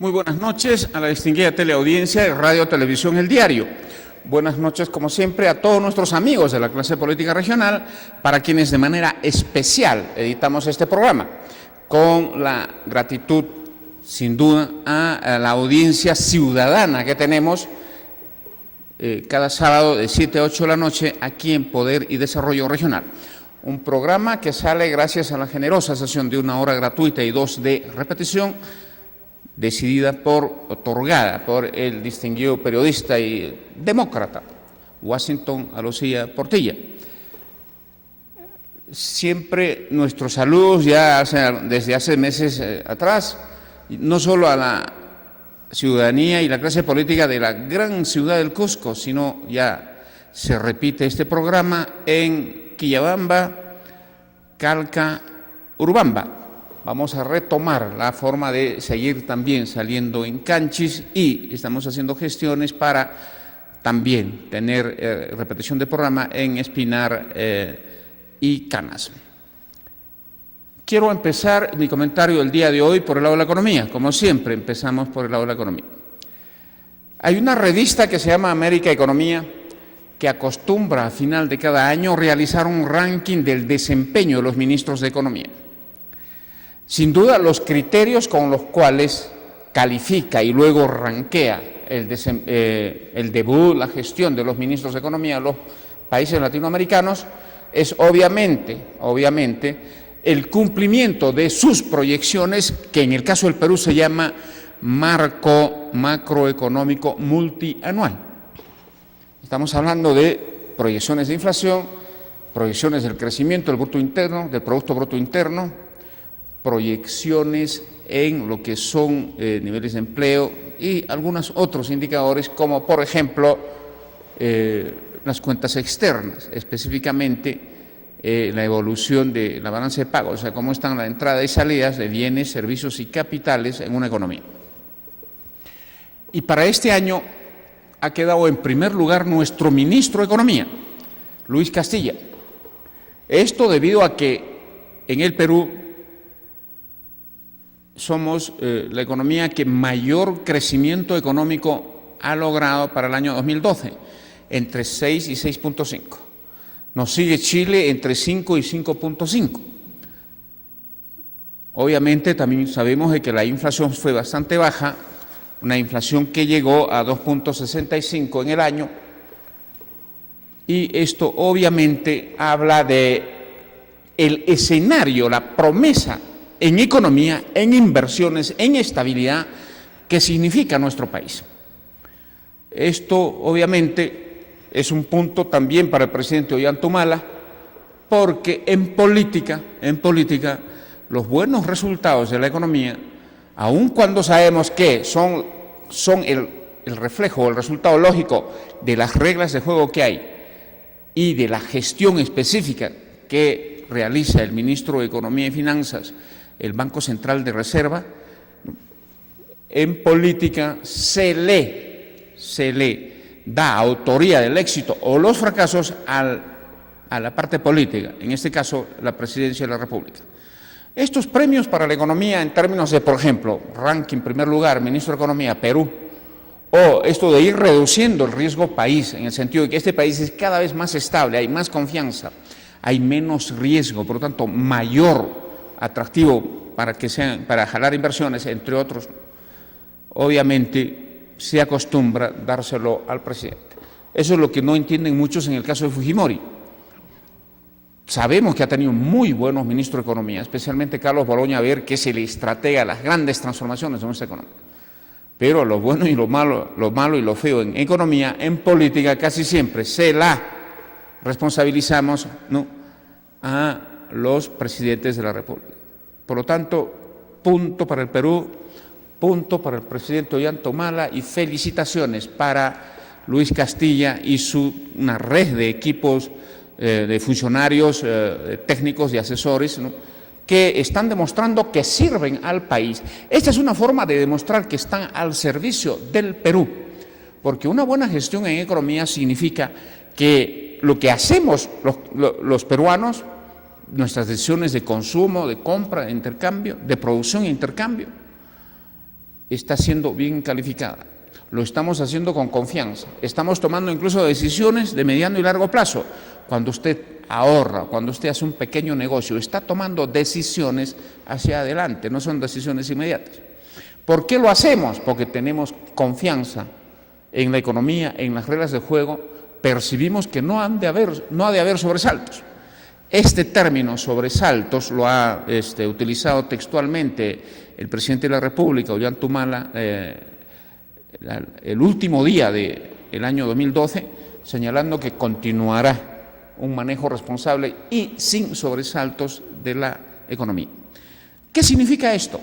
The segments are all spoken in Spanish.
Muy buenas noches a la distinguida teleaudiencia de Radio Televisión El Diario. Buenas noches, como siempre, a todos nuestros amigos de la clase política regional, para quienes de manera especial editamos este programa, con la gratitud, sin duda, a la audiencia ciudadana que tenemos cada sábado de 7 a 8 de la noche aquí en Poder y Desarrollo Regional. Un programa que sale gracias a la generosa sesión de 1 hora gratuita y 2 de repetición, otorgada por el distinguido periodista y demócrata Washington Alocía Portilla. Siempre nuestros saludos ya desde hace meses atrás, no solo a la ciudadanía y la clase política de la gran ciudad del Cusco, sino ya se repite este programa en Quillabamba, Calca, Urubamba. Vamos a retomar la forma de seguir también saliendo en Canchis y estamos haciendo gestiones para también tener repetición de programa en Espinar y Canas. Quiero empezar mi comentario del día de hoy por el lado de la economía. Como siempre, empezamos por el lado de la economía. Hay una revista que se llama América Economía que acostumbra a final de cada año realizar un ranking del desempeño de los ministros de Economía. Sin duda, los criterios con los cuales califica y luego rankea el debut, la gestión de los ministros de Economía de los países latinoamericanos es obviamente el cumplimiento de sus proyecciones, que en el caso del Perú se llama marco macroeconómico multianual. Estamos hablando de proyecciones de inflación, proyecciones del crecimiento del bruto interno, del Producto Bruto Interno, proyecciones en lo que son niveles de empleo y algunos otros indicadores, como por ejemplo las cuentas externas, específicamente la evolución de la balanza de pagos, o sea, cómo están las entradas y salidas de bienes, servicios y capitales en una economía. Y para este año ha quedado en primer lugar nuestro ministro de Economía, Luis Castilla. Esto debido a que en el Perú somos la economía que mayor crecimiento económico ha logrado para el año 2012, entre 6 y 6.5. Nos sigue Chile entre 5 y 5.5. Obviamente también sabemos de que la inflación fue bastante baja, una inflación que llegó a 2.65 en el año, y esto obviamente habla de el escenario, la promesa en economía, en inversiones, en estabilidad que significa nuestro país. Esto obviamente es un punto también para el presidente Ollanta, porque en política los buenos resultados de la economía, aun cuando sabemos que son el reflejo o el resultado lógico de las reglas de juego que hay y de la gestión específica que realiza el ministro de Economía y Finanzas, el Banco Central de Reserva, en política se le da autoría del éxito o los fracasos a la parte política, en este caso la Presidencia de la República. Estos premios para la economía en términos de, por ejemplo, ranking, primer lugar, Ministro de Economía, Perú, o esto de ir reduciendo el riesgo país, en el sentido de que este país es cada vez más estable, hay más confianza, hay menos riesgo, por lo tanto, mayor atractivo para jalar inversiones, entre otros, obviamente se acostumbra dárselo al presidente. Eso es lo que no entienden muchos en el caso de Fujimori. Sabemos que ha tenido muy buenos ministros de Economía, especialmente Carlos Boloña Ver, que es el estratega de las grandes transformaciones de nuestra economía. Pero lo bueno y lo malo y lo feo en economía, en política, casi siempre se la responsabilizamos, ¿no?, a los presidentes de la República. Por lo tanto, punto para el Perú, punto para el presidente Ollanta y felicitaciones para Luis Castilla y una red de equipos de funcionarios técnicos y asesores, ¿no?, que están demostrando que sirven al país. Esta es una forma de demostrar que están al servicio del Perú, porque una buena gestión en economía significa que lo que hacemos los peruanos, nuestras decisiones de consumo, de compra, de intercambio, de producción e intercambio, está siendo bien calificada. Lo estamos haciendo con confianza. Estamos tomando incluso decisiones de mediano y largo plazo. Cuando usted ahorra, cuando usted hace un pequeño negocio, está tomando decisiones hacia adelante, no son decisiones inmediatas. ¿Por qué lo hacemos? Porque tenemos confianza en la economía, en las reglas de juego, percibimos que no ha de haber sobresaltos. Este término sobresaltos lo ha utilizado textualmente el presidente de la República, Ollanta el último día del año 2012, señalando que continuará un manejo responsable y sin sobresaltos de la economía. ¿Qué significa esto?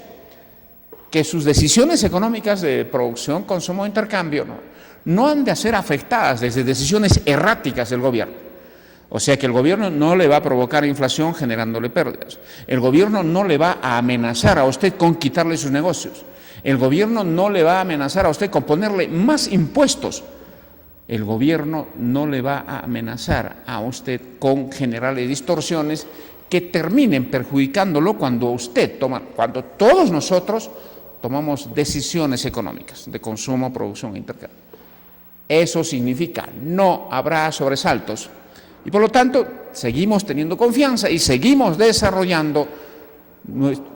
Que sus decisiones económicas de producción, consumo e intercambio no han de ser afectadas desde decisiones erráticas del gobierno. O sea que el gobierno no le va a provocar inflación generándole pérdidas. El gobierno no le va a amenazar a usted con quitarle sus negocios. El gobierno no le va a amenazar a usted con ponerle más impuestos. El gobierno no le va a amenazar a usted con generarle distorsiones que terminen perjudicándolo cuando todos nosotros tomamos decisiones económicas de consumo, producción e intercambio. Eso significa no habrá sobresaltos y por lo tanto seguimos teniendo confianza y seguimos desarrollando,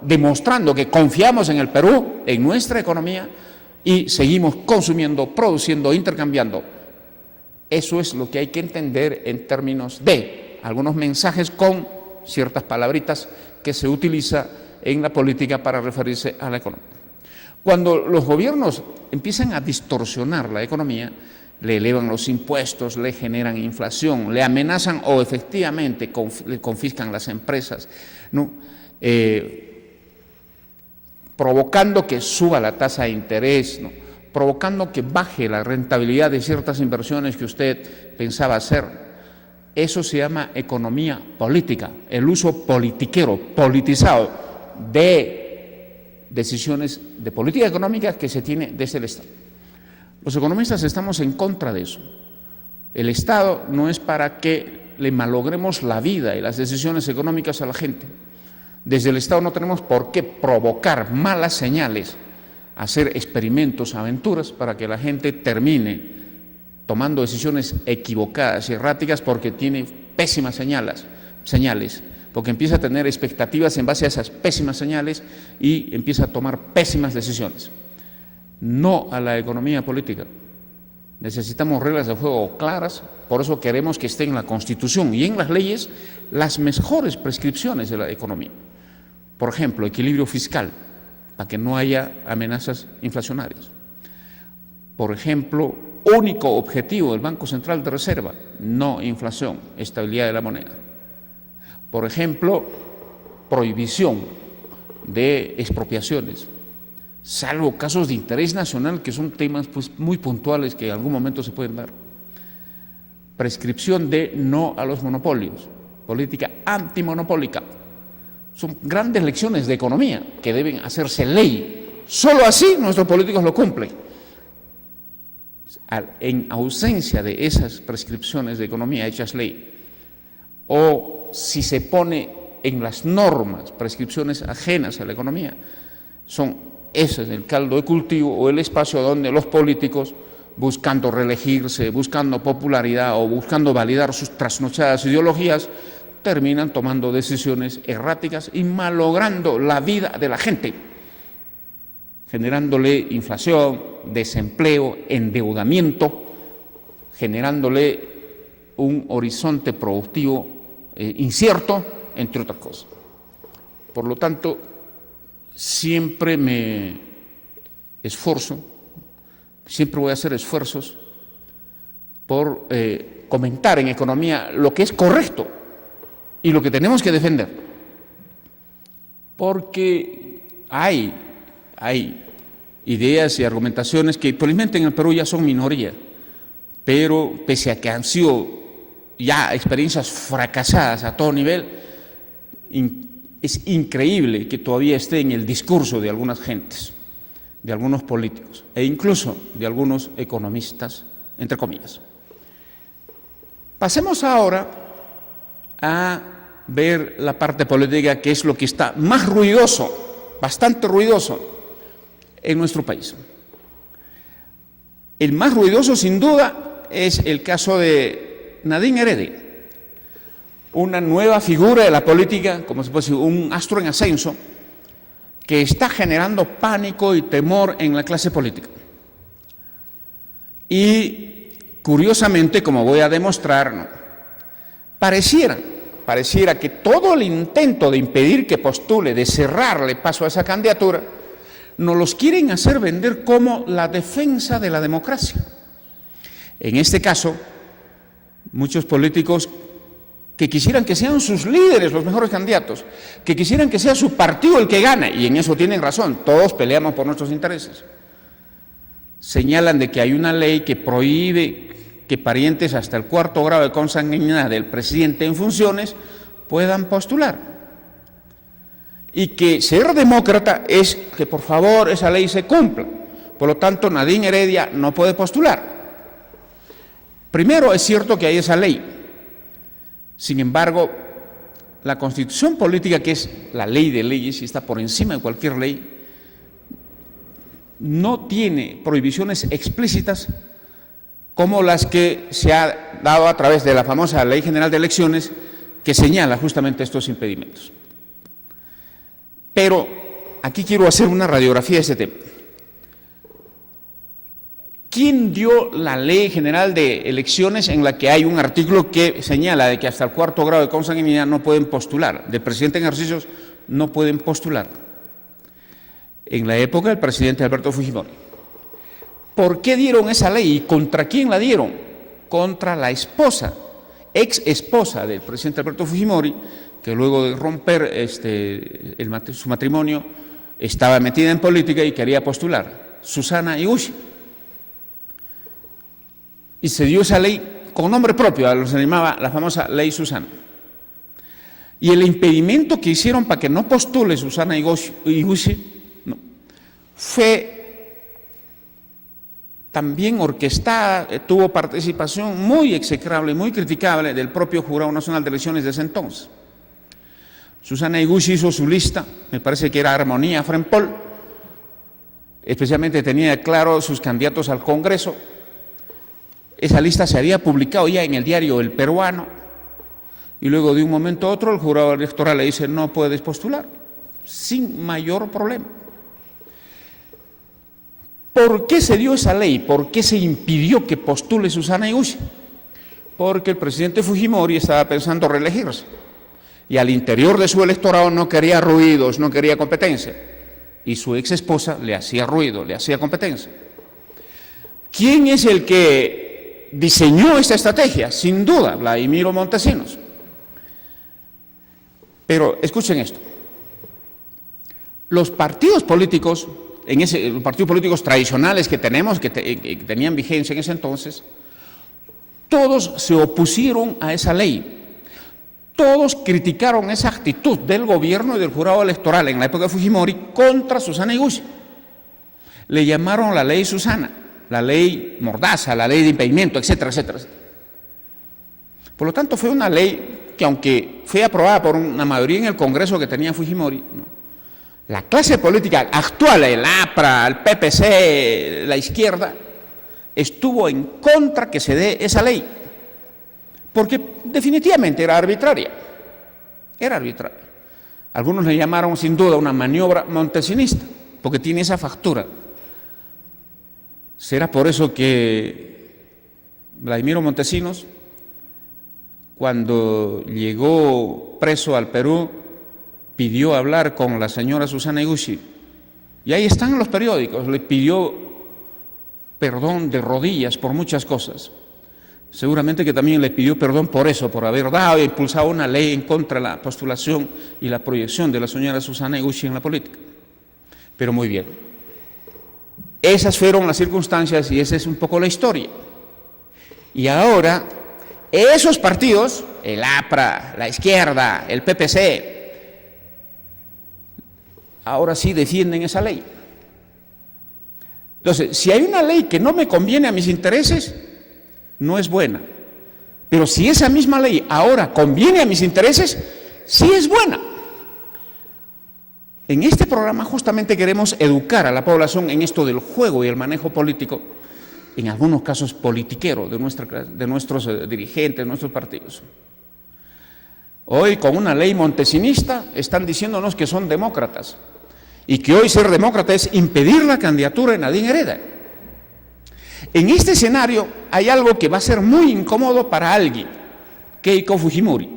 demostrando que confiamos en el Perú, en nuestra economía y seguimos consumiendo, produciendo, intercambiando. Eso es lo que hay que entender en términos de algunos mensajes con ciertas palabritas que se utiliza en la política para referirse a la economía. Cuando los gobiernos empiezan a distorsionar la economía, le elevan los impuestos, le generan inflación, le amenazan o efectivamente le confiscan las empresas, ¿no? Provocando que suba la tasa de interés, ¿no? Provocando que baje la rentabilidad de ciertas inversiones que usted pensaba hacer. Eso se llama economía política, el uso politiquero, politizado de decisiones de política económica que se tiene desde el Estado. Los economistas estamos en contra de eso. El Estado no es para que le malogremos la vida y las decisiones económicas a la gente. Desde el Estado no tenemos por qué provocar malas señales, hacer experimentos, aventuras, para que la gente termine tomando decisiones equivocadas y erráticas porque tiene pésimas señales, porque empieza a tener expectativas en base a esas pésimas señales y empieza a tomar pésimas decisiones. No a la economía política. Necesitamos reglas de juego claras, por eso queremos que esté en la Constitución y en las leyes las mejores prescripciones de la economía. Por ejemplo, equilibrio fiscal, para que no haya amenazas inflacionarias. Por ejemplo, único objetivo del Banco Central de Reserva, no inflación, estabilidad de la moneda. Por ejemplo, prohibición de expropiaciones, salvo casos de interés nacional, que son temas muy puntuales que en algún momento se pueden dar. Prescripción de no a los monopolios, política antimonopólica. Son grandes lecciones de economía que deben hacerse ley. Solo así nuestros políticos lo cumplen. En ausencia de esas prescripciones de economía hechas ley, o si se pone en las normas prescripciones ajenas a la economía, ese es el caldo de cultivo o el espacio donde los políticos, buscando reelegirse, buscando popularidad o buscando validar sus trasnochadas ideologías, terminan tomando decisiones erráticas y malogrando la vida de la gente, generándole inflación, desempleo, endeudamiento, generándole un horizonte productivo incierto, entre otras cosas. Por lo tanto, siempre me esfuerzo, siempre voy a hacer esfuerzos por comentar en economía lo que es correcto y lo que tenemos que defender, porque hay ideas y argumentaciones que probablemente en el Perú ya son minoría, pero pese a que han sido ya experiencias fracasadas a todo nivel, es increíble que todavía esté en el discurso de algunas gentes, de algunos políticos e incluso de algunos economistas, entre comillas. Pasemos ahora a ver la parte política, que es lo que está más ruidoso, bastante ruidoso, en nuestro país. El más ruidoso, sin duda, es el caso de Nadine Heredia, una nueva figura de la política, como se puede decir, un astro en ascenso, que está generando pánico y temor en la clase política. Y, curiosamente, como voy a demostrar, ¿no?, pareciera que todo el intento de impedir que postule, de cerrarle paso a esa candidatura, nos los quieren hacer vender como la defensa de la democracia. En este caso, muchos políticos que quisieran que sean sus líderes los mejores candidatos, que quisieran que sea su partido el que gane, y en eso tienen razón, todos peleamos por nuestros intereses, señalan de que hay una ley que prohíbe que parientes hasta el 4º grado de consanguinidad del presidente en funciones puedan postular. Y que ser demócrata es que, por favor, esa ley se cumpla. Por lo tanto, Nadine Heredia no puede postular. Primero, es cierto que hay esa ley. Sin embargo, la Constitución política, que es la ley de leyes y está por encima de cualquier ley, no tiene prohibiciones explícitas como las que se ha dado a través de la famosa Ley General de Elecciones, que señala justamente estos impedimentos. Pero aquí quiero hacer una radiografía de este tema. ¿Quién dio la Ley General de Elecciones en la que hay un artículo que señala de que hasta el 4º grado de consanguinidad no pueden postular, del presidente en ejercicios no pueden postular? En la época del presidente Alberto Fujimori. ¿Por qué dieron esa ley y contra quién la dieron? Contra la esposa, ex esposa del presidente Alberto Fujimori, que luego de romper su matrimonio estaba metida en política y quería postular, Susana Higuchi. Y se dio esa ley con nombre propio, a lo que se llamaba la famosa Ley Susana. Y el impedimento que hicieron para que no postule Susana Higuchi fue también orquestada, tuvo participación muy execrable, muy criticable del propio Jurado Nacional de Elecciones de ese entonces. Susana Higuchi hizo su lista, me parece que era Armonía Frempol, especialmente tenía claro sus candidatos al Congreso. Esa lista se había publicado ya en el diario El Peruano, y luego de un momento a otro el jurado electoral le dice: no puedes postular, sin mayor problema. ¿Por qué se dio esa ley? ¿Por qué se impidió que postule Susana Higuchi? Porque el presidente Fujimori estaba pensando reelegirse, y al interior de su electorado no quería ruidos, no quería competencia, y su ex esposa le hacía ruido, le hacía competencia. ¿Quién es el que diseñó esta estrategia? Sin duda, Vladimiro Montesinos. Pero escuchen esto: los partidos políticos, los partidos políticos tradicionales que tenemos, que tenían vigencia en ese entonces, todos se opusieron a esa ley. Todos criticaron esa actitud del gobierno y del jurado electoral en la época de Fujimori contra Susana Higuchi. Le llamaron la ley Susana, la ley mordaza, la ley de impedimento, etcétera, etcétera, etcétera. Por lo tanto, fue una ley que, aunque fue aprobada por una mayoría en el Congreso que tenía Fujimori, la clase política actual, el APRA, el PPC, la izquierda, estuvo en contra que se dé esa ley, porque definitivamente era arbitraria. Era arbitraria. Algunos le llamaron sin duda una maniobra montesinista, porque tiene esa factura. Será por eso que Vladimiro Montesinos, cuando llegó preso al Perú, pidió hablar con la señora Susana Higuchi, y ahí están en los periódicos, le pidió perdón de rodillas por muchas cosas. Seguramente que también le pidió perdón por eso, por haber dado e impulsado una ley en contra de la postulación y la proyección de la señora Susana Higuchi en la política. Pero muy bien, esas fueron las circunstancias y esa es un poco la historia. Y ahora, esos partidos, el APRA, la izquierda, el PPC, ahora sí defienden esa ley. Entonces, si hay una ley que no me conviene a mis intereses, no es buena. Pero si esa misma ley ahora conviene a mis intereses, sí es buena. En este programa justamente queremos educar a la población en esto del juego y el manejo político, en algunos casos politiquero, de nuestros dirigentes, de nuestros partidos. Hoy, con una ley montesinista, están diciéndonos que son demócratas y que hoy ser demócrata es impedir la candidatura de Nadine Heredia. En este escenario hay algo que va a ser muy incómodo para alguien, Keiko Fujimori,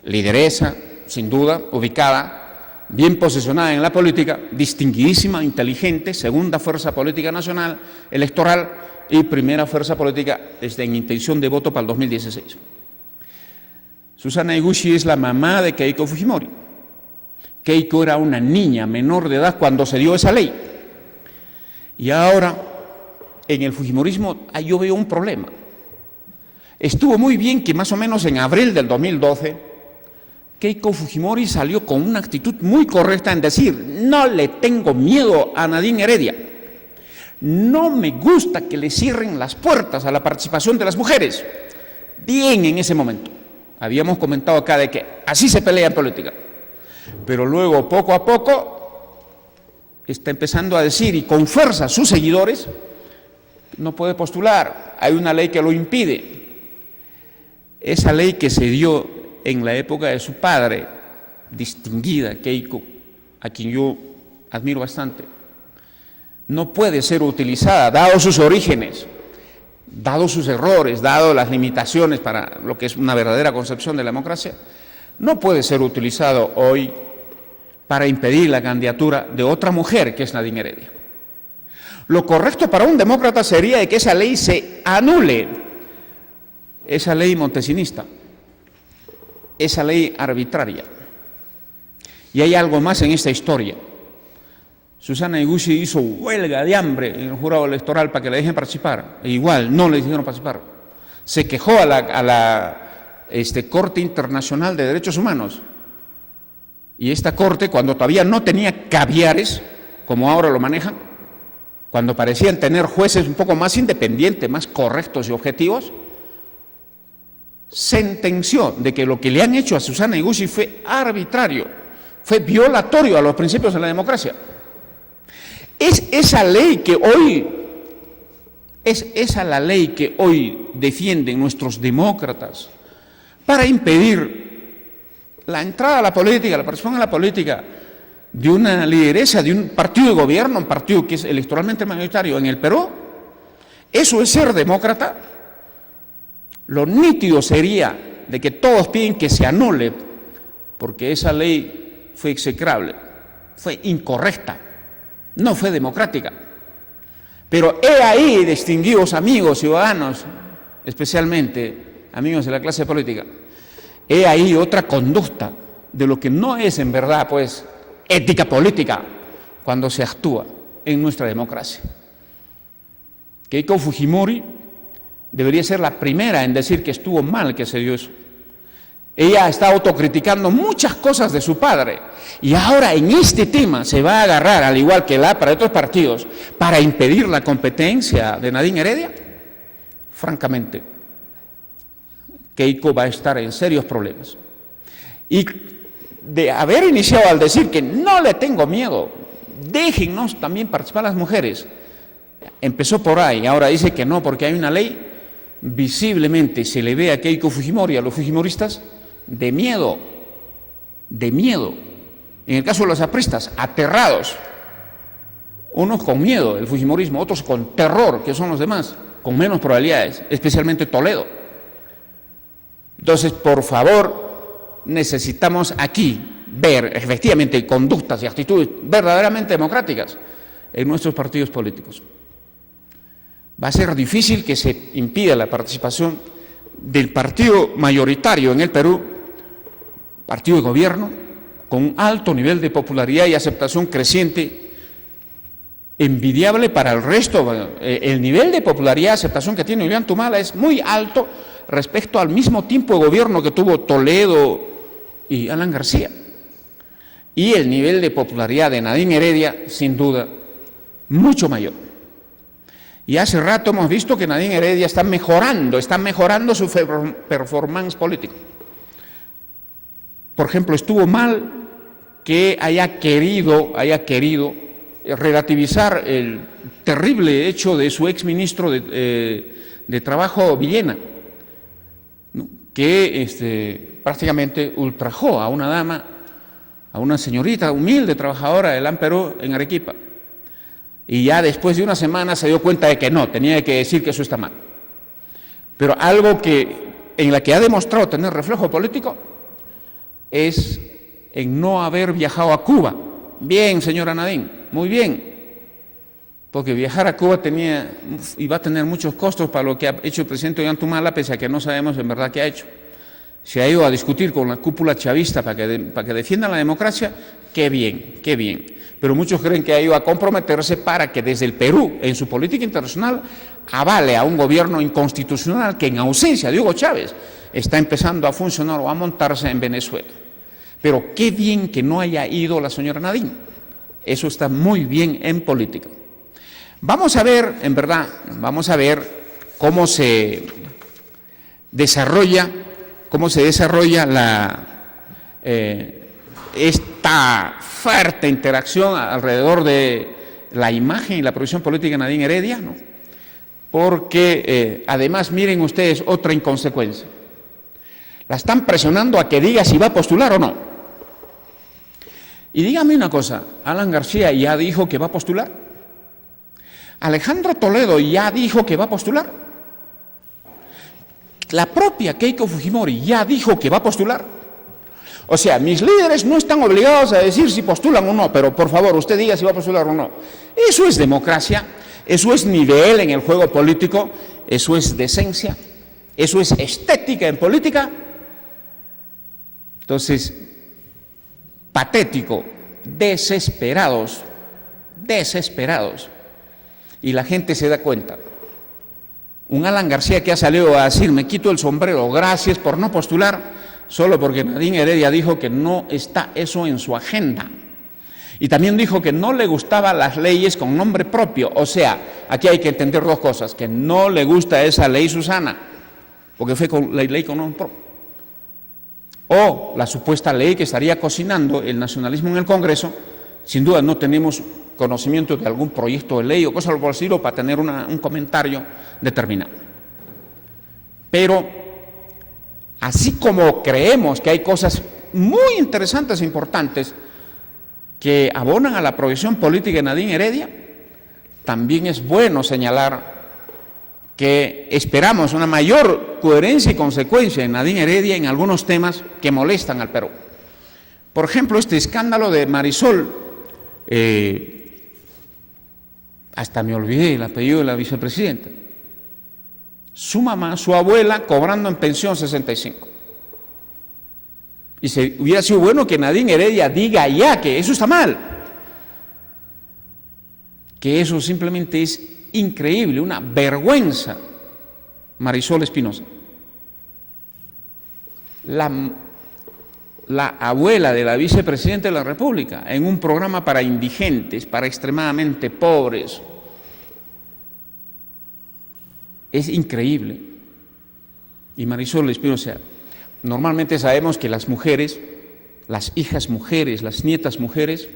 lideresa, sin duda, ubicada, bien posicionada en la política, distinguidísima, inteligente, segunda fuerza política nacional, electoral y primera fuerza política en intención de voto para el 2016. Susana Eguchi es la mamá de Keiko Fujimori. Keiko era una niña menor de edad cuando se dio esa ley. Y ahora, en el fujimorismo, yo veo un problema. Estuvo muy bien que más o menos en abril del 2012, Keiko Fujimori salió con una actitud muy correcta en decir: no le tengo miedo a Nadine Heredia, no me gusta que le cierren las puertas a la participación de las mujeres. Bien en ese momento. Habíamos comentado acá de que así se pelea en política. Pero luego, poco a poco, está empezando a decir, y con fuerza a sus seguidores, no puede postular, hay una ley que lo impide. Esa ley que se dio en la época de su padre, distinguida Keiko, a quien yo admiro bastante, no puede ser utilizada, dado sus orígenes, dado sus errores, dado las limitaciones para lo que es una verdadera concepción de la democracia, no puede ser utilizado hoy para impedir la candidatura de otra mujer que es Nadine Heredia. Lo correcto para un demócrata sería de que esa ley se anule, esa ley montesinista, esa ley arbitraria. Y hay algo más en esta historia. Susana Eguchi hizo huelga de hambre en el jurado electoral para que la dejen participar. E igual, no le dejaron participar. Se quejó a la Corte Internacional de Derechos Humanos. Y esta Corte, cuando todavía no tenía caviares, como ahora lo manejan, cuando parecían tener jueces un poco más independientes, más correctos y objetivos, sentenció de que lo que le han hecho a Susana Eguchi fue arbitrario, fue violatorio a los principios de la democracia. Es esa la ley que hoy defienden nuestros demócratas para impedir la entrada a la política, la participación en la política de una lideresa de un partido de gobierno, un partido que es electoralmente mayoritario en el Perú. ¿Eso es ser demócrata? Lo nítido sería de que todos piden que se anule, porque esa ley fue execrable, fue incorrecta, no fue democrática. Pero he ahí, distinguidos amigos, ciudadanos, especialmente amigos de la clase política, he ahí otra conducta de lo que no es en verdad, pues, ética política cuando se actúa en nuestra democracia. Keiko Fujimori debería ser la primera en decir que estuvo mal que se dio eso. Ella está autocriticando muchas cosas de su padre y ahora en este tema se va a agarrar, al igual que para otros partidos, para impedir la competencia de Nadine Heredia. Francamente, Keiko va a estar en serios problemas. Y de haber iniciado al decir que no le tengo miedo, déjennos también participar las mujeres, empezó por ahí, ahora dice que no porque hay una ley. Visiblemente se le ve a Keiko Fujimori, a los fujimoristas, de miedo. En el caso de los apristas, aterrados. Unos con miedo, el fujimorismo, otros con terror, que son los demás, con menos probabilidades, especialmente Toledo. Entonces, por favor, necesitamos aquí ver efectivamente conductas y actitudes verdaderamente democráticas en nuestros partidos políticos. Va a ser difícil que se impida la participación del partido mayoritario en el Perú, partido de gobierno, con un alto nivel de popularidad y aceptación creciente, envidiable para el resto. El nivel de popularidad y aceptación que tiene Ollanta es muy alto respecto al mismo tiempo de gobierno que tuvo Toledo y Alan García. Y el nivel de popularidad de Nadine Heredia, sin duda, mucho mayor. Y hace rato hemos visto que Nadine Heredia está mejorando su performance político. Por ejemplo, estuvo mal que haya querido relativizar el terrible hecho de su exministro de Trabajo, Villena, ¿no?, que prácticamente ultrajó a una dama, a una señorita humilde trabajadora del Perú en Arequipa. Y ya después de una semana se dio cuenta de que no, tenía que decir que eso está mal. Pero algo en la que ha demostrado tener reflejo político es en no haber viajado a Cuba. Bien, señora Nadine, muy bien, porque viajar a Cuba iba a tener muchos costos para lo que ha hecho el presidente Ollantumala, pese a que no sabemos en verdad qué ha hecho. Se ha ido a discutir con la cúpula chavista para que defiendan la democracia, qué bien, qué bien. Pero muchos creen que ha ido a comprometerse para que desde el Perú, en su política internacional, avale a un gobierno inconstitucional que en ausencia de Hugo Chávez está empezando a funcionar o a montarse en Venezuela. Pero qué bien que no haya ido la señora Nadine. Eso está muy bien en política. Vamos a ver, en verdad, cómo se desarrolla esta fuerte interacción alrededor de la imagen y la proyección política de Nadine Heredia, ¿no? Porque además, miren ustedes otra inconsecuencia. La están presionando a que diga si va a postular o no. Y dígame una cosa, Alan García ya dijo que va a postular. Alejandro Toledo ya dijo que va a postular. La propia Keiko Fujimori ya dijo que va a postular. O sea, mis líderes no están obligados a decir si postulan o no, pero por favor, usted diga si va a postular o no. Eso es democracia, eso es nivel en el juego político, eso es decencia, eso es estética en política. Entonces, patético, desesperados. Y la gente se da cuenta. Un Alan García que ha salido a decir, me quito el sombrero, gracias por no postular, solo porque Nadine Heredia dijo que no está eso en su agenda. Y también dijo que no le gustaban las leyes con nombre propio. O sea, aquí hay que entender dos cosas, que no le gusta esa ley Susana, porque fue con la ley con nombre propio. O la supuesta ley que estaría cocinando el nacionalismo en el Congreso. Sin duda no tenemos conocimiento de algún proyecto de ley o cosas por el estilo para tener un comentario determinado. Pero así como creemos que hay cosas muy interesantes e importantes que abonan a la proyección política de Nadine Heredia, también es bueno señalar que esperamos una mayor coherencia y consecuencia en Nadine Heredia en algunos temas que molestan al Perú. Por ejemplo, este escándalo de Marisol, hasta me olvidé el apellido de la vicepresidenta, su mamá, su abuela, cobrando en pensión 65. Y hubiera sido bueno que Nadine Heredia diga ya que eso está mal, que eso simplemente es increíble, una vergüenza. Marisol Espinosa, la abuela de la vicepresidenta de la República, en un programa para indigentes, para extremadamente pobres. Es increíble. Y Marisol Espinosa, normalmente sabemos que las mujeres, las hijas mujeres, las nietas mujeres,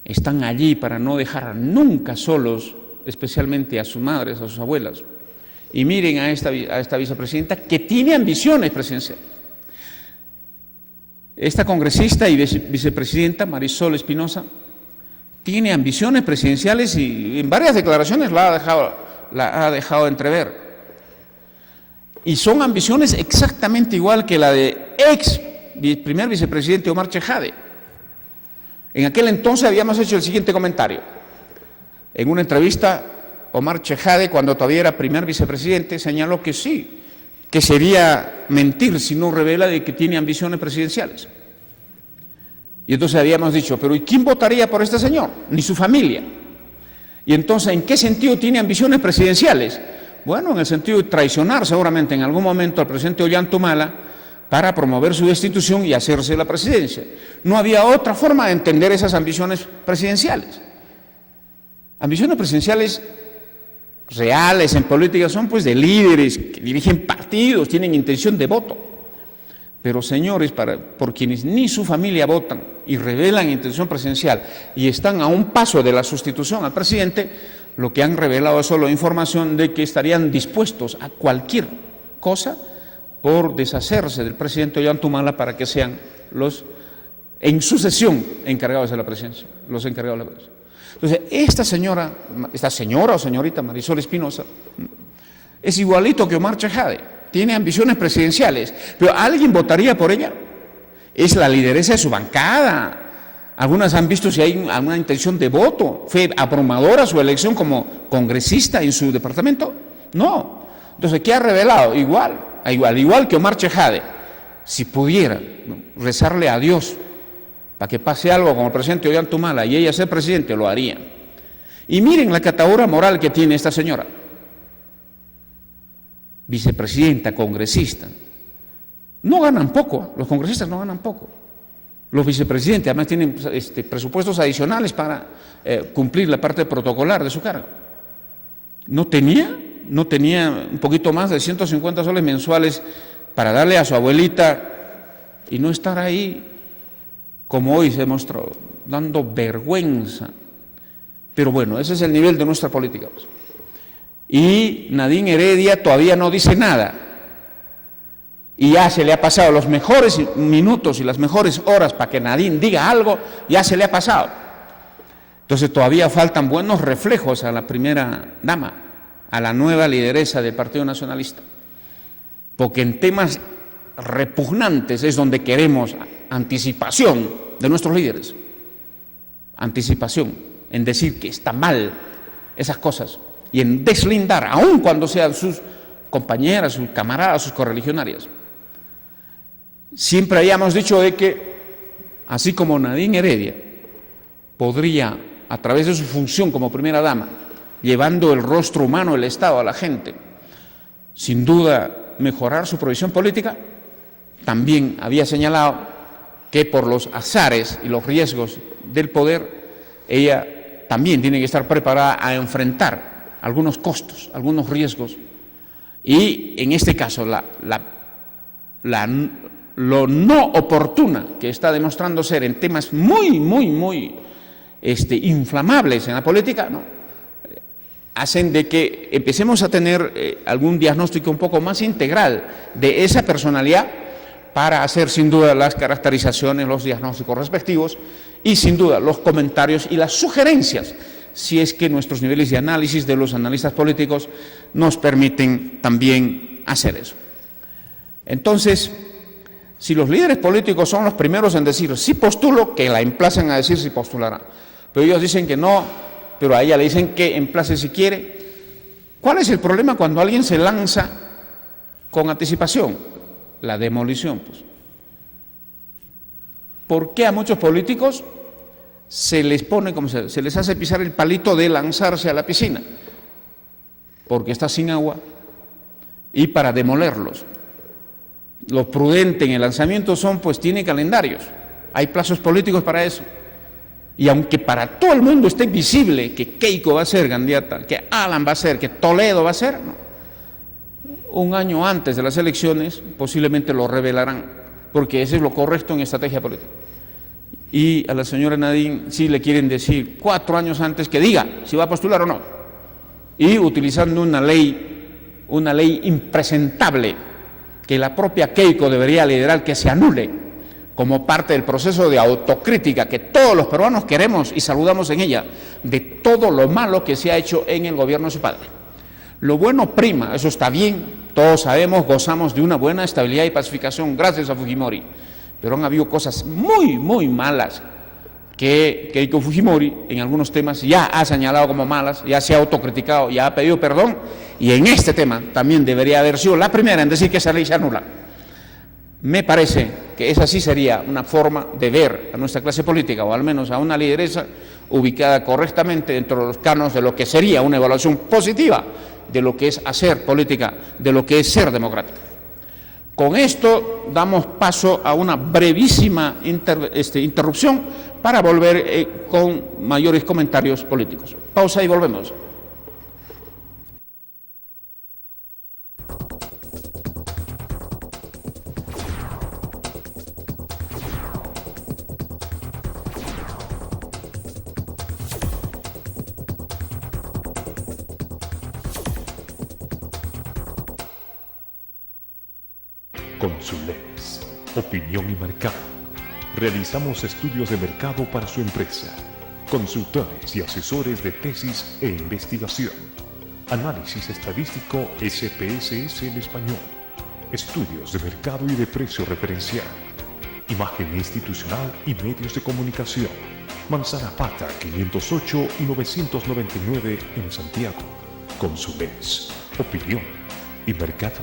están allí para no dejar nunca solos, especialmente a sus madres, a sus abuelas. Y miren a esta vicepresidenta que tiene ambiciones presidenciales. Esta congresista y vicepresidenta, Marisol Espinosa, tiene ambiciones presidenciales y en varias declaraciones la ha dejado entrever. Y son ambiciones exactamente igual que la de primer vicepresidente Omar Chejade. En aquel entonces habíamos hecho el siguiente comentario. En una entrevista, Omar Chejade, cuando todavía era primer vicepresidente, señaló que sí, que sería mentir si no revela de que tiene ambiciones presidenciales. Y entonces habíamos dicho, pero ¿y quién votaría por este señor? Ni su familia. Y entonces, ¿en qué sentido tiene ambiciones presidenciales? Bueno, en el sentido de traicionar seguramente en algún momento al presidente Ollantumala para promover su destitución y hacerse la presidencia. No había otra forma de entender esas ambiciones presidenciales. Ambiciones presidenciales reales en política son pues de líderes que dirigen partidos, tienen intención de voto. Pero señores, por quienes ni su familia votan y revelan intención presidencial y están a un paso de la sustitución al presidente, lo que han revelado es solo información de que estarían dispuestos a cualquier cosa por deshacerse del presidente Ollanthumala para que sean los, en sucesión, encargados de la presidencia, los encargados de la presidencia. Entonces, esta señora o señorita Marisol Espinosa es igualito que Omar Chejade, tiene ambiciones presidenciales, pero ¿alguien votaría por ella? Es la lideresa de su bancada. Algunas han visto si hay alguna intención de voto. ¿Fue abrumadora su elección como congresista en su departamento? No. Entonces, ¿qué ha revelado? Igual que Omar Chejade, si pudiera rezarle a Dios para que pase algo con el presidente Ollanthumala y ella ser presidente, lo haría. Y miren la catadura moral que tiene esta señora. Vicepresidenta, congresista. No ganan poco, los congresistas no ganan poco. Los vicepresidentes además tienen presupuestos adicionales para cumplir la parte protocolar de su cargo. No tenía un poquito más de 150 soles mensuales para darle a su abuelita y no estar ahí como hoy se demostró, dando vergüenza. Pero bueno, ese es el nivel de nuestra política. Y Nadine Heredia todavía no dice nada. Y ya se le ha pasado los mejores minutos y las mejores horas para que Nadine diga algo, ya se le ha pasado. Entonces todavía faltan buenos reflejos a la primera dama, a la nueva lideresa del Partido Nacionalista. Porque en temas repugnantes es donde queremos anticipación de nuestros líderes. Anticipación en decir que está mal esas cosas y en deslindar, aun cuando sean sus compañeras, sus camaradas, sus correligionarias. Siempre habíamos dicho de que, así como Nadine Heredia podría, a través de su función como primera dama, llevando el rostro humano del Estado a la gente, sin duda mejorar su provisión política, también había señalado que por los azares y los riesgos del poder, ella también tiene que estar preparada a enfrentar algunos costos, algunos riesgos, y en este caso lo no oportuna que está demostrando ser en temas muy inflamables en la política, ¿no?, hacen de que empecemos a tener algún diagnóstico un poco más integral de esa personalidad para hacer sin duda las caracterizaciones, los diagnósticos respectivos y sin duda los comentarios y las sugerencias, si es que nuestros niveles de análisis de los analistas políticos nos permiten también hacer eso. Entonces, si los líderes políticos son los primeros en decir sí postulo, que la emplacen a decir si postulará, pero ellos dicen que no, pero a ella le dicen que emplace si quiere. ¿Cuál es el problema cuando alguien se lanza con anticipación? La demolición, pues. ¿Por qué a muchos políticos se les pone, como se les hace pisar el palito de lanzarse a la piscina? Porque está sin agua y para demolerlos. Lo prudente en el lanzamiento pues tiene calendarios, hay plazos políticos para eso. Y aunque para todo el mundo esté visible que Keiko va a ser candidata, que Alan va a ser, que Toledo va a ser, ¿no?, un año antes de las elecciones posiblemente lo revelarán, porque eso es lo correcto en estrategia política. Y a la señora Nadine sí le quieren decir 4 años antes que diga si va a postular o no, y utilizando una ley impresentable que la propia Keiko debería liderar, que se anule como parte del proceso de autocrítica que todos los peruanos queremos y saludamos en ella, de todo lo malo que se ha hecho en el gobierno de su padre. Lo bueno prima, eso está bien, todos sabemos, gozamos de una buena estabilidad y pacificación gracias a Fujimori, pero han habido cosas muy malas que Keiko Fujimori en algunos temas ya ha señalado como malas, ya se ha autocriticado, ya ha pedido perdón, y en este tema también debería haber sido la primera en decir que esa ley se anula. Me parece que esa sí sería una forma de ver a nuestra clase política, o al menos a una lideresa ubicada correctamente dentro de los cánones de lo que sería una evaluación positiva de lo que es hacer política, de lo que es ser democrática. Con esto damos paso a una brevísima interrupción para volver con mayores comentarios políticos. Pausa y volvemos. Consules, opinión y mercado. Realizamos estudios de mercado para su empresa, consultores y asesores de tesis e investigación, análisis estadístico SPSS en español, estudios de mercado y de precio referencial, imagen institucional y medios de comunicación. Manzana Pata 508 y 999 en Santiago. Consules, opinión y mercado.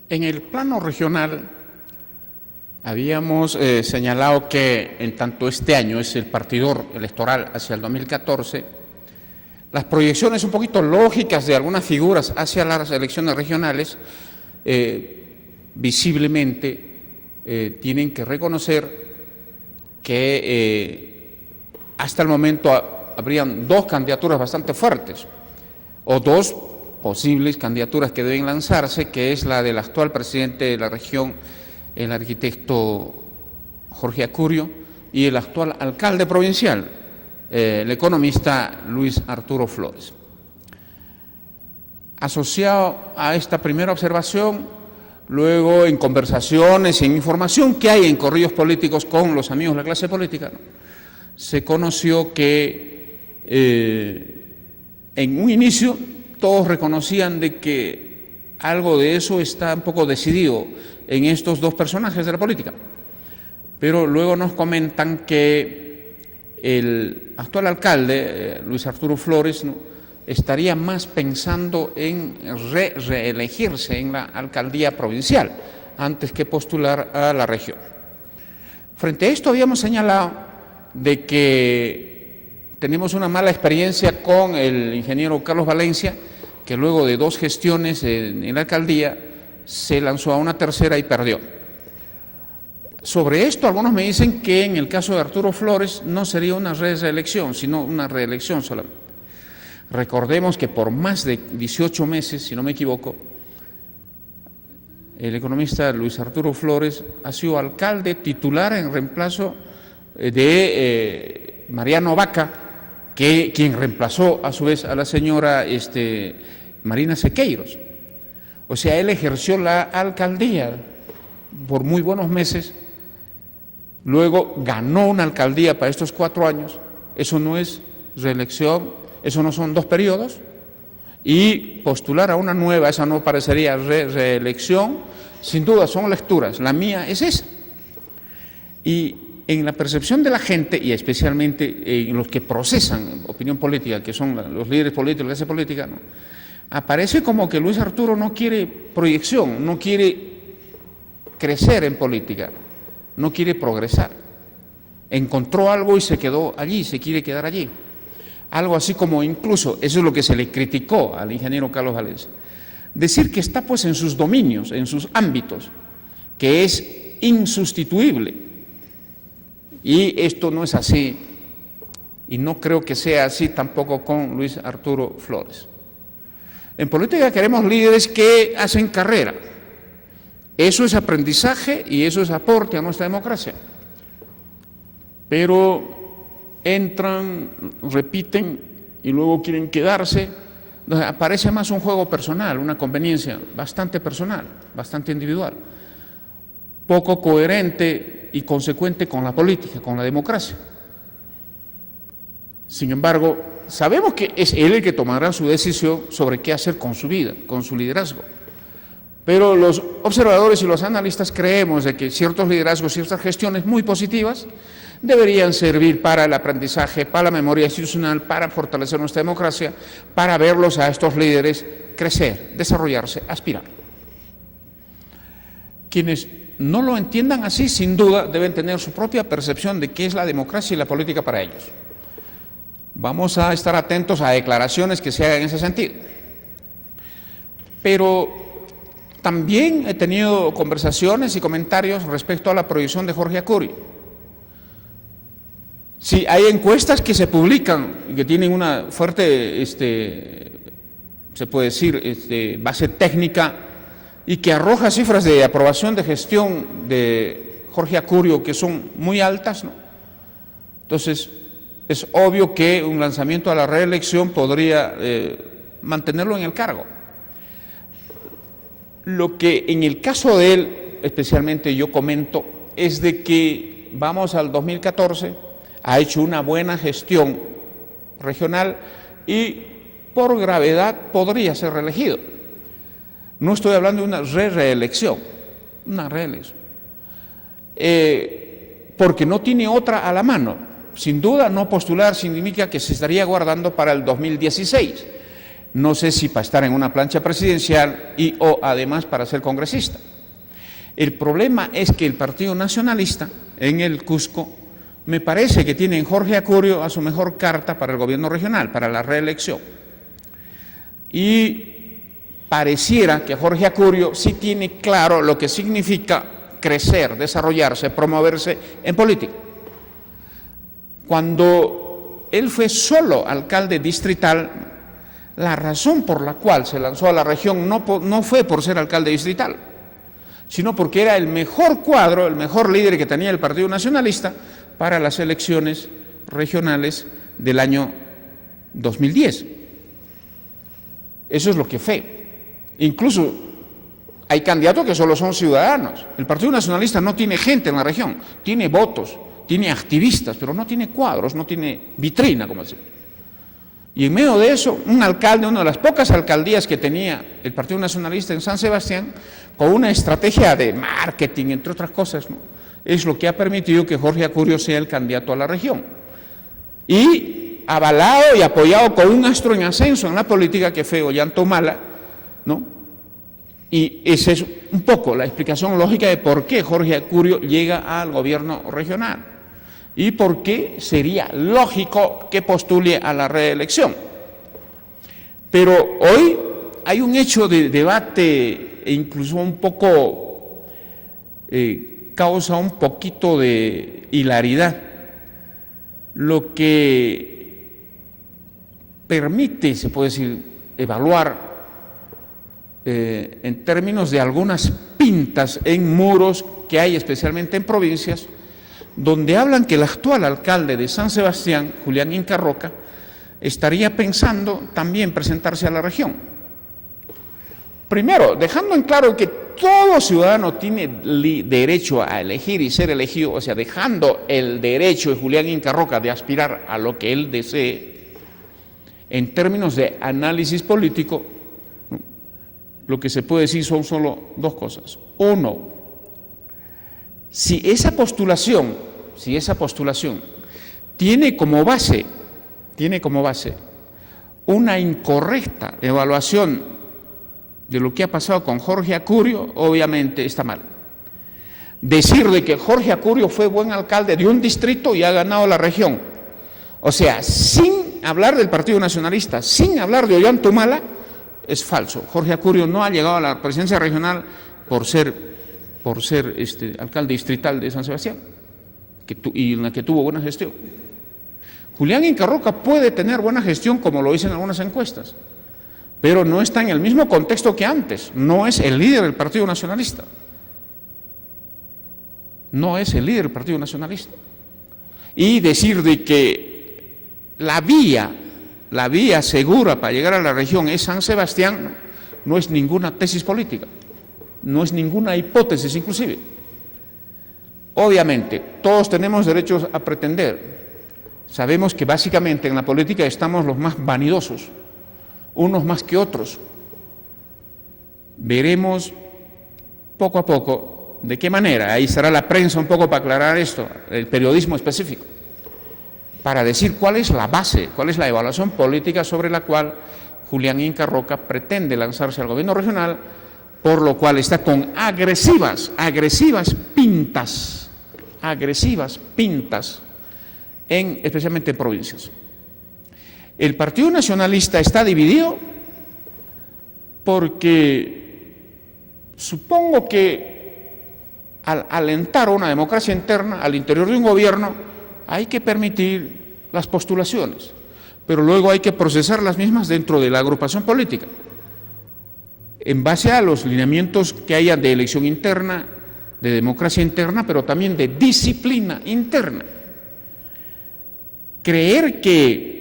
En el plano regional habíamos señalado que en tanto este año es el partidor electoral hacia el 2014, las proyecciones un poquito lógicas de algunas figuras hacia las elecciones regionales visiblemente tienen que reconocer que hasta el momento habrían dos candidaturas bastante fuertes o dos posibles candidaturas que deben lanzarse, que es la del actual presidente de la región, el arquitecto Jorge Acurio, y el actual alcalde provincial, el economista Luis Arturo Flores. Asociado a esta primera observación, luego en conversaciones, en información que hay en corrillos políticos con los amigos de la clase política, ¿no?, se conoció que en un inicio todos reconocían de que algo de eso está un poco decidido en estos dos personajes de la política, pero luego nos comentan que el actual alcalde, Luis Arturo Flores, ¿no?, estaría más pensando en reelegirse en la alcaldía provincial antes que postular a la región. Frente a esto habíamos señalado de que tenemos una mala experiencia con el ingeniero Carlos Valencia, que luego de dos gestiones en la alcaldía se lanzó a una tercera y perdió. Sobre esto algunos me dicen que en el caso de Arturo Flores no sería una reelección, sino una reelección solamente. Recordemos que por más de 18 meses, si no me equivoco, el economista Luis Arturo Flores ha sido alcalde titular en reemplazo de Mariano Vaca, quien reemplazó a su vez a la señora Marina Sequeiros. O sea, él ejerció la alcaldía por muy buenos meses, luego ganó una alcaldía para estos 4 años. Eso no es reelección, eso no son 2 periodos, y postular a una nueva, esa no parecería reelección. Sin duda son lecturas, la mía es esa. Y en la percepción de la gente, y especialmente en los que procesan opinión política, que son los líderes políticos, la clase política, ¿no?, aparece como que Luis Arturo no quiere proyección, no quiere crecer en política, no quiere progresar. Encontró algo y se quedó allí, se quiere quedar allí. Algo así como, incluso, eso es lo que se le criticó al ingeniero Carlos Valencia, decir que está pues en sus dominios, en sus ámbitos, que es insustituible. Y esto no es así, y no creo que sea así tampoco con Luis Arturo Flores. En política queremos líderes que hacen carrera. Eso es aprendizaje y eso es aporte a nuestra democracia. Pero entran, repiten y luego quieren quedarse. Entonces, aparece más un juego personal, una conveniencia bastante personal, bastante individual, poco coherente y consecuente con la política, con la democracia. Sin embargo, sabemos que es él el que tomará su decisión sobre qué hacer con su vida, con su liderazgo. Pero los observadores y los analistas creemos de que ciertos liderazgos, ciertas gestiones muy positivas deberían servir para el aprendizaje, para la memoria institucional, para fortalecer nuestra democracia, para verlos a estos líderes crecer, desarrollarse, aspirar. Quienes no lo entiendan así, sin duda, deben tener su propia percepción de qué es la democracia y la política para ellos. Vamos a estar atentos a declaraciones que se hagan en ese sentido. Pero también he tenido conversaciones y comentarios respecto a la proyección de Jorge Acurio. Sí, hay encuestas que se publican y que tienen una fuerte, se puede decir, base técnica y que arroja cifras de aprobación de gestión de Jorge Acurio que son muy altas, ¿no? Entonces, es obvio que un lanzamiento a la reelección podría mantenerlo en el cargo. Lo que en el caso de él, especialmente yo comento, es de que vamos al 2014, ha hecho una buena gestión regional y por gravedad podría ser reelegido. No estoy hablando de una reelección, una reelección, porque no tiene otra a la mano. Sin duda, no postular significa que se estaría guardando para el 2016. No sé si para estar en una plancha presidencial o además para ser congresista. El problema es que el Partido Nacionalista en el Cusco me parece que tiene en Jorge Acurio a su mejor carta para el gobierno regional, para la reelección. Y pareciera que Jorge Acurio sí tiene claro lo que significa crecer, desarrollarse, promoverse en política. Cuando él fue solo alcalde distrital, la razón por la cual se lanzó a la región no fue por ser alcalde distrital, sino porque era el mejor cuadro, el mejor líder que tenía el Partido Nacionalista para las elecciones regionales del año 2010. Eso es lo que fue. Incluso hay candidatos que solo son ciudadanos. El Partido Nacionalista no tiene gente en la región, tiene votos, tiene activistas, pero no tiene cuadros, no tiene vitrina, como decir. Y en medio de eso, un alcalde, una de las pocas alcaldías que tenía el Partido Nacionalista en San Sebastián, con una estrategia de marketing, entre otras cosas, ¿no?, es lo que ha permitido que Jorge Acurio sea el candidato a la región. Y avalado y apoyado con un astro en ascenso en la política que fue Ollanta Humala, ¿no? Y esa es un poco la explicación lógica de por qué Jorge Acurio llega al gobierno regional y por qué sería lógico que postule a la reelección. Pero hoy hay un hecho de debate e incluso un poco causa un poquito de hilaridad, lo que permite, se puede decir, evaluar en términos de algunas pintas en muros que hay especialmente en provincias, donde hablan que el actual alcalde de San Sebastián, Julián Inca Roca, estaría pensando también presentarse a la región. Primero, dejando en claro que todo ciudadano tiene derecho a elegir y ser elegido, o sea, dejando el derecho de Julián Inca Roca de aspirar a lo que él desee, en términos de análisis político, lo que se puede decir son solo dos cosas. Uno, si esa postulación tiene como base una incorrecta evaluación de lo que ha pasado con Jorge Acurio, obviamente está mal. Decir de que Jorge Acurio fue buen alcalde de un distrito y ha ganado la región, o sea, sin hablar del Partido Nacionalista, sin hablar de Ollantumala, es falso. Jorge Acurio no ha llegado a la presidencia regional por ser alcalde distrital de San Sebastián, y en la que tuvo buena gestión. Julián Inca Roca puede tener buena gestión, como lo dicen algunas encuestas, pero no está en el mismo contexto que antes. No es el líder del Partido Nacionalista. No es el líder del Partido Nacionalista. Y decir de que la vía segura para llegar a la región es San Sebastián, no es ninguna tesis política, no es ninguna hipótesis inclusive. Obviamente, todos tenemos derechos a pretender. Sabemos que básicamente en la política estamos los más vanidosos, unos más que otros. Veremos poco a poco de qué manera, ahí será la prensa un poco para aclarar esto, el periodismo específico, para decir cuál es la base, cuál es la evaluación política sobre la cual Julián Inca Roca pretende lanzarse al gobierno regional, por lo cual está con agresivas pintas, especialmente en provincias. El Partido Nacionalista está dividido porque supongo que al alentar una democracia interna al interior de un gobierno hay que permitir las postulaciones, pero luego hay que procesar las mismas dentro de la agrupación política, en base a los lineamientos que haya de elección interna, de democracia interna, pero también de disciplina interna. Creer que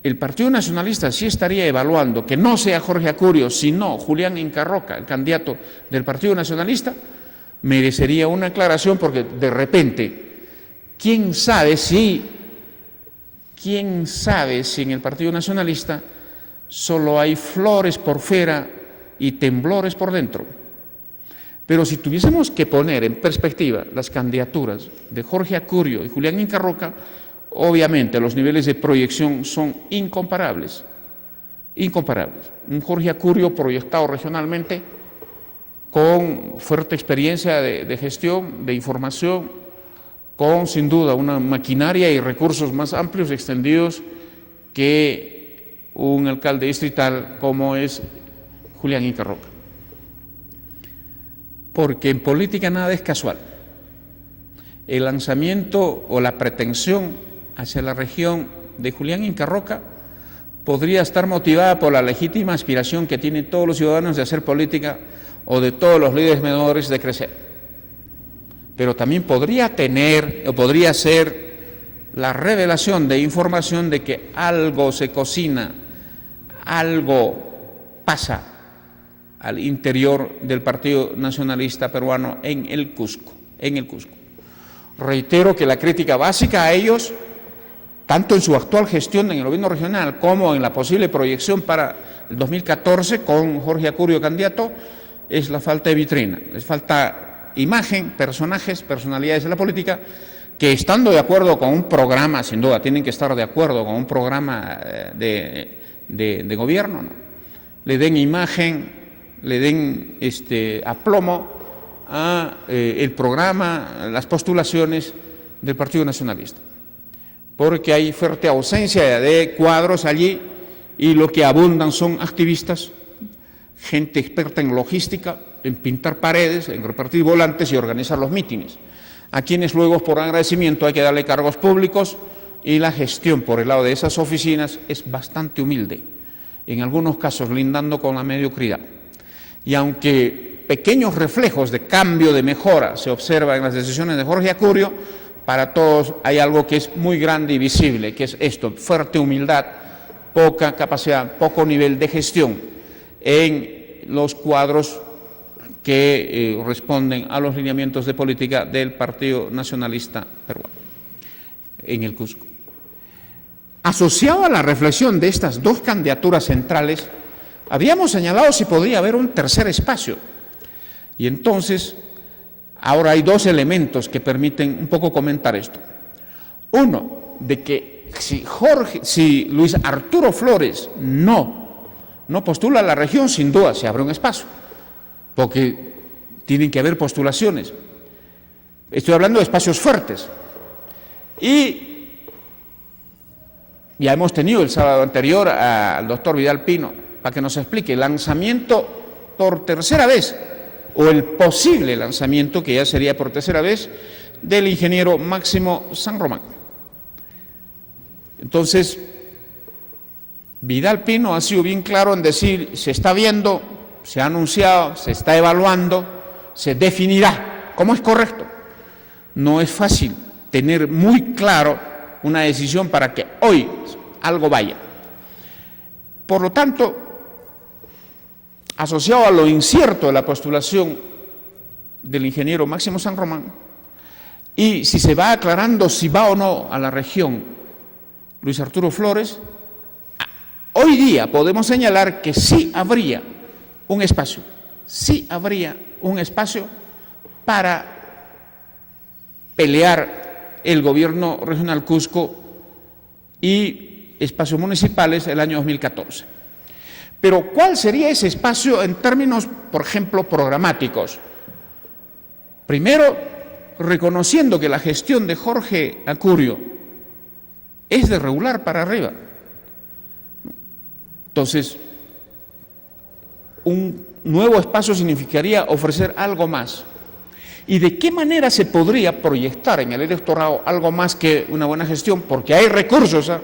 el Partido Nacionalista sí estaría evaluando que no sea Jorge Acurio, sino Julián Inca Roca, el candidato del Partido Nacionalista, merecería una aclaración, porque de repente, ¿quién sabe si en el Partido Nacionalista solo hay flores por fuera y temblores por dentro? Pero si tuviésemos que poner en perspectiva las candidaturas de Jorge Acurio y Julián Inca Roca, obviamente los niveles de proyección son incomparables. Un Jorge Acurio proyectado regionalmente con fuerte experiencia de gestión, de información, con sin duda una maquinaria y recursos más amplios y extendidos que un alcalde distrital como es Julián Inca Roca. Porque en política nada es casual. El lanzamiento o la pretensión hacia la región de Julián Inca Roca podría estar motivada por la legítima aspiración que tienen todos los ciudadanos de hacer política o de todos los líderes menores de crecer. Pero también podría ser la revelación de información de que algo se cocina, algo pasa al interior del Partido Nacionalista Peruano en el Cusco. Reitero que la crítica básica a ellos, tanto en su actual gestión en el gobierno regional como en la posible proyección para el 2014 con Jorge Acurio candidato, es la falta de vitrina. Les falta imagen, personajes, personalidades de la política que, estando de acuerdo con un programa, sin duda tienen que estar de acuerdo con un programa de gobierno, ¿no?, le den imagen, le den aplomo a el programa, las postulaciones del Partido Nacionalista, porque hay fuerte ausencia de cuadros allí y lo que abundan son activistas, gente experta en logística, en pintar paredes, en repartir volantes y organizar los mítines, a quienes luego por agradecimiento hay que darle cargos públicos, y la gestión por el lado de esas oficinas es bastante humilde, en algunos casos lindando con la mediocridad. Y aunque pequeños reflejos de cambio, de mejora, se observa en las decisiones de Jorge Acurio. Para todos hay algo que es muy grande y visible, que es esto: fuerte humildad, poca capacidad, poco nivel de gestión en los cuadros que responden a los lineamientos de política del Partido Nacionalista Peruano en el Cusco. Asociado a la reflexión de estas dos candidaturas centrales, habíamos señalado si podría haber un tercer espacio. Y entonces, ahora hay dos elementos que permiten un poco comentar esto. Uno, de que si Luis Arturo Flores no postula a la región, sin duda se abre un espacio, porque tienen que haber postulaciones. Estoy hablando de espacios fuertes. Y ya hemos tenido el sábado anterior al doctor Vidal Pino para que nos explique el lanzamiento por tercera vez, o el posible lanzamiento, que ya sería por tercera vez, del ingeniero Máximo San Román. Entonces, Vidal Pino ha sido bien claro en decir: se está viendo, se ha anunciado, se está evaluando, se definirá. ¿Cómo es correcto? No es fácil tener muy claro una decisión para que hoy algo vaya. Por lo tanto, asociado a lo incierto de la postulación del ingeniero Máximo San Román, y si se va aclarando si va o no a la región Luis Arturo Flores, hoy día podemos señalar que sí habría un espacio para pelear el gobierno regional Cusco y espacios municipales el año 2014. Pero ¿cuál sería ese espacio en términos, por ejemplo, programáticos? Primero, reconociendo que la gestión de Jorge Acurio es de regular para arriba. Entonces, un nuevo espacio significaría ofrecer algo más. ¿Y de qué manera se podría proyectar en el electorado algo más que una buena gestión? Porque hay recursos, ¿eh?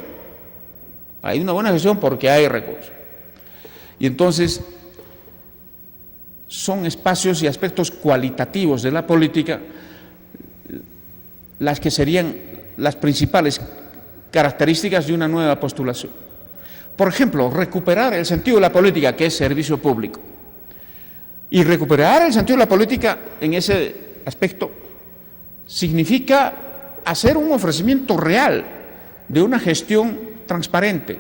Hay una buena gestión porque hay recursos. Y entonces, son espacios y aspectos cualitativos de la política las que serían las principales características de una nueva postulación. Por ejemplo, recuperar el sentido de la política, que es servicio público. Y recuperar el sentido de la política en ese aspecto significa hacer un ofrecimiento real de una gestión transparente,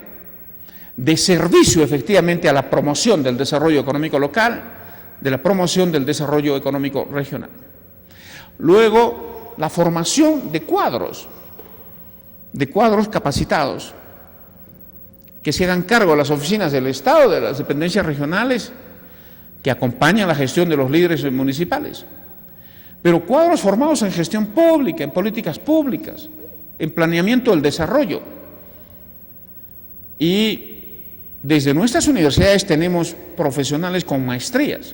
de servicio efectivamente a la promoción del desarrollo económico local, de la promoción del desarrollo económico regional. Luego, la formación de cuadros capacitados, que se hagan cargo de las oficinas del Estado, de las dependencias regionales, que acompañan la gestión de los líderes municipales. Pero cuadros formados en gestión pública, en políticas públicas, en planeamiento del desarrollo. Y desde nuestras universidades tenemos profesionales con maestrías,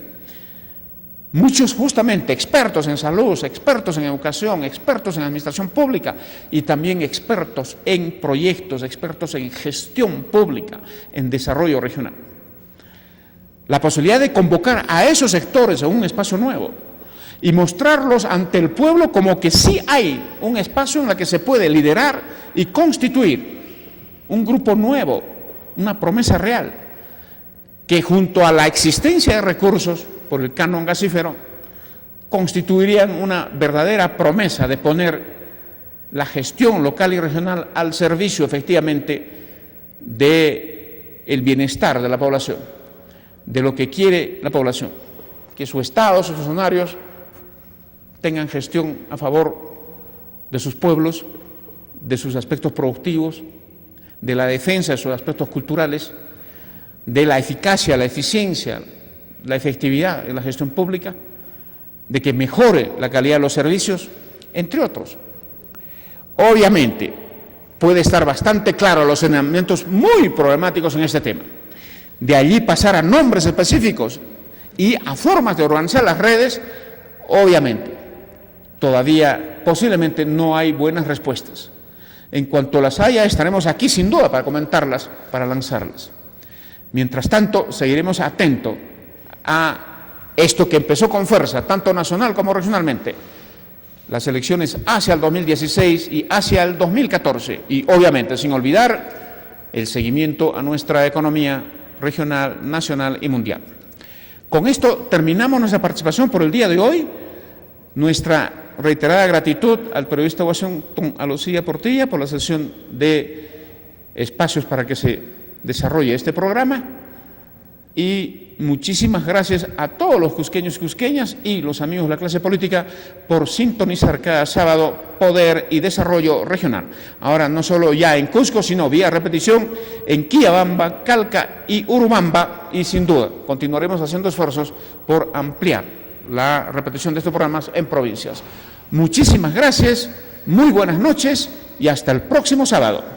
muchos justamente expertos en salud, expertos en educación, expertos en administración pública y también expertos en proyectos, expertos en gestión pública, en desarrollo regional. La posibilidad de convocar a esos sectores a un espacio nuevo y mostrarlos ante el pueblo como que sí hay un espacio en el que se puede liderar y constituir un grupo nuevo, una promesa real, que junto a la existencia de recursos por el canon gasífero constituirían una verdadera promesa de poner la gestión local y regional al servicio efectivamente del bienestar de la población, de lo que quiere la población, que su Estado, sus funcionarios tengan gestión a favor de sus pueblos, de sus aspectos productivos, de la defensa de sus aspectos culturales, de la eficacia, la eficiencia, la efectividad en la gestión pública, de que mejore la calidad de los servicios, entre otros. Obviamente, puede estar bastante claro los señalamientos muy problemáticos en este tema. De allí pasar a nombres específicos y a formas de organizar las redes, obviamente, todavía posiblemente no hay buenas respuestas. En cuanto las haya, estaremos aquí sin duda para comentarlas, para lanzarlas. Mientras tanto, seguiremos atentos a esto que empezó con fuerza, tanto nacional como regionalmente, las elecciones hacia el 2016 y hacia el 2014, y obviamente sin olvidar el seguimiento a nuestra economía regional, nacional y mundial. Con esto terminamos nuestra participación por el día de hoy. Nuestra reiterada gratitud al periodista Washington Alocía Portilla por la sesión de espacios para que se desarrolle este programa, y muchísimas gracias a todos los cusqueños y cusqueñas y los amigos de la clase política por sintonizar cada sábado Poder y Desarrollo Regional. Ahora no solo ya en Cusco, sino vía repetición en Quillabamba, Calca y Urubamba, y sin duda continuaremos haciendo esfuerzos por ampliar la repetición de estos programas en provincias. Muchísimas gracias, muy buenas noches y hasta el próximo sábado.